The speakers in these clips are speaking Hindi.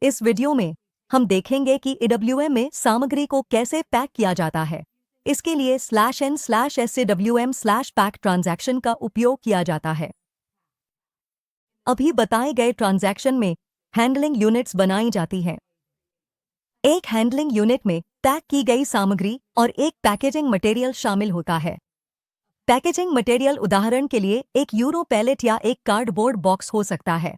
इस वीडियो में हम देखेंगे कि EWM में सामग्री को कैसे पैक किया जाता है। इसके लिए /n/SCWM/पैक ट्रांजैक्शन का उपयोग किया जाता है। अभी बताए गए ट्रांजैक्शन में हैंडलिंग यूनिट्स बनाई जाती हैं। एक हैंडलिंग यूनिट में पैक की गई सामग्री और एक पैकेजिंग मटेरियल शामिल होता है। पैकेजिंग मटेरियल उदाहरण के लिए एक यूरो पैलेट या एक कार्डबोर्ड बॉक्स हो सकता है।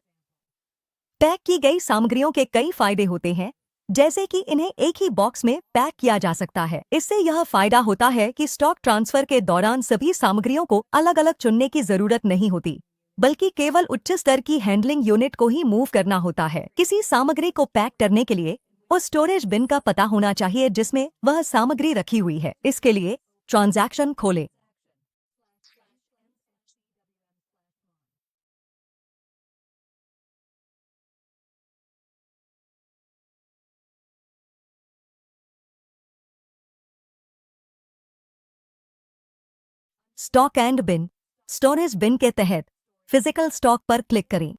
पैक की गई सामग्रियों के कई फायदे होते हैं, जैसे कि इन्हें एक ही बॉक्स में पैक किया जा सकता है। इससे यह फायदा होता है कि स्टॉक ट्रांसफर के दौरान सभी सामग्रियों को अलग अलग चुनने की जरूरत नहीं होती, बल्कि केवल उच्च स्तर की हैंडलिंग यूनिट को ही मूव करना होता है। किसी सामग्री को पैक करने के लिए उस स्टोरेज बिन का पता होना चाहिए जिसमें वह सामग्री रखी हुई है। इसके लिए ट्रांजैक्शन खोलें। स्टॉक एंड बिन, स्टोरेज बिन के तहत फिजिकल स्टॉक पर क्लिक करें।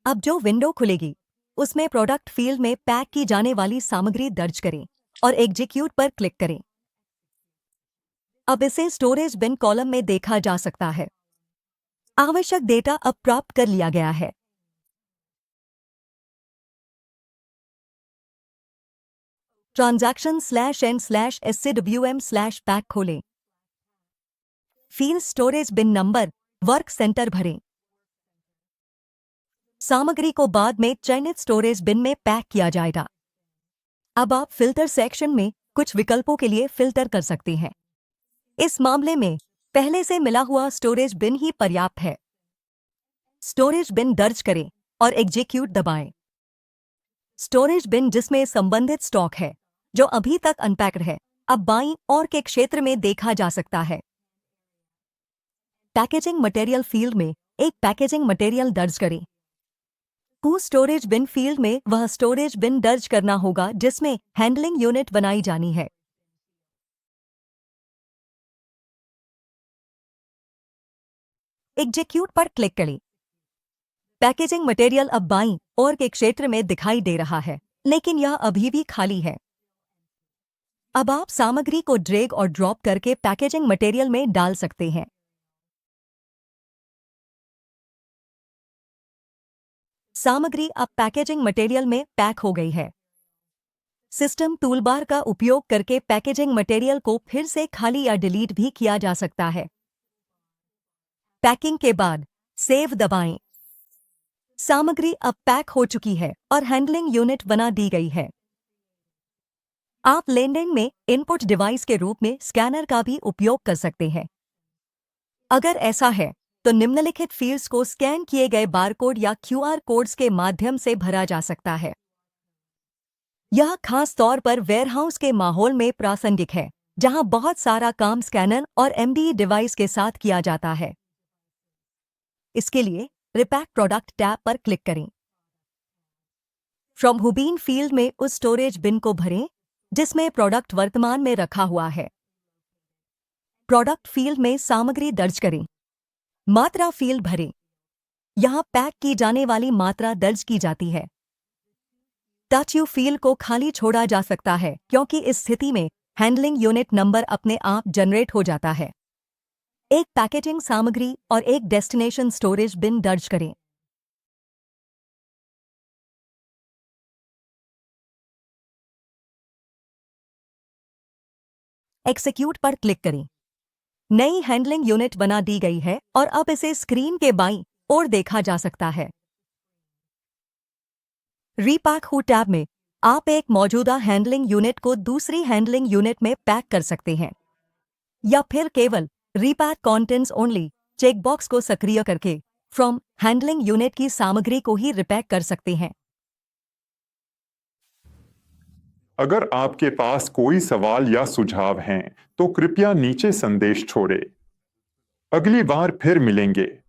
अब जो विंडो खुलेगी उसमें प्रोडक्ट फील्ड में पैक की जाने वाली सामग्री दर्ज करें और एग्जीक्यूट पर क्लिक करें। अब इसे स्टोरेज बिन कॉलम में देखा जा सकता है। आवश्यक डेटा अब प्राप्त कर लिया गया है। ट्रांजैक्शन /n/SCWM/पैक खोलें। फील्ड स्टोरेज बिन नंबर, वर्क सेंटर भरें। सामग्री को बाद में चयनित स्टोरेज बिन में पैक किया जाएगा। अब आप फिल्टर सेक्शन में कुछ विकल्पों के लिए फिल्टर कर सकते हैं। इस मामले में पहले से मिला हुआ स्टोरेज बिन ही पर्याप्त है। स्टोरेज बिन दर्ज करें और एग्जीक्यूट दबाएं। स्टोरेज बिन जिसमें संबंधित स्टॉक है जो अभी तक अनपैक्ड है, अब बाईं ओर के क्षेत्र में देखा जा सकता है। पैकेजिंग मटेरियल फील्ड में एक पैकेजिंग मटेरियल दर्ज करें। स्टोरेज बिन फील्ड में वह स्टोरेज बिन दर्ज करना होगा जिसमें हैंडलिंग यूनिट बनाई जानी है। एग्जीक्यूट पर क्लिक करें। पैकेजिंग मटेरियल अब बाईं ओर के क्षेत्र में दिखाई दे रहा है, लेकिन यह अभी भी खाली है। अब आप सामग्री को ड्रैग और ड्रॉप करके पैकेजिंग मटेरियल में डाल सकते हैं। सामग्री अब पैकेजिंग मटेरियल में पैक हो गई है। सिस्टम टूलबार का उपयोग करके पैकेजिंग मटेरियल को फिर से खाली या डिलीट भी किया जा सकता है। पैकिंग के बाद सेव दबाएं। सामग्री अब पैक हो चुकी है और हैंडलिंग यूनिट बना दी गई है। आप लेनदेन में इनपुट डिवाइस के रूप में स्कैनर का भी उपयोग कर सकते हैं। अगर ऐसा है तो निम्नलिखित फील्ड्स को स्कैन किए गए बारकोड या QR कोड्स के माध्यम से भरा जा सकता है। यह खास तौर पर वेयरहाउस के माहौल में प्रासंगिक है, जहां बहुत सारा काम स्कैनर और MDE डिवाइस के साथ किया जाता है। इसके लिए रिपैक प्रोडक्ट टैब पर क्लिक करें। फ्रॉम हुबीन फील्ड में उस स्टोरेज बिन को भरें जिसमें प्रोडक्ट वर्तमान में रखा हुआ है। प्रोडक्ट फील्ड में सामग्री दर्ज करें। मात्रा फील्ड भरें। यहां पैक की जाने वाली मात्रा दर्ज की जाती है। टच यू फील्ड को खाली छोड़ा जा सकता है क्योंकि इस स्थिति में हैंडलिंग यूनिट नंबर अपने आप जनरेट हो जाता है। एक पैकेजिंग सामग्री और एक डेस्टिनेशन स्टोरेज बिन दर्ज करें। एक्जीक्यूट पर क्लिक करें। नई हैंडलिंग यूनिट बना दी गई है और अब इसे स्क्रीन के बाईं ओर देखा जा सकता है। रीपैक हु टैब में आप एक मौजूदा हैंडलिंग यूनिट को दूसरी हैंडलिंग यूनिट में पैक कर सकते हैं, या फिर केवल रीपैक कॉन्टेंट्स ओनली चेकबॉक्स को सक्रिय करके फ्रॉम हैंडलिंग यूनिट की सामग्री को ही रिपैक कर सकते हैं। अगर आपके पास कोई सवाल या सुझाव हैं तो कृपया नीचे संदेश छोड़ें। अगली बार फिर मिलेंगे।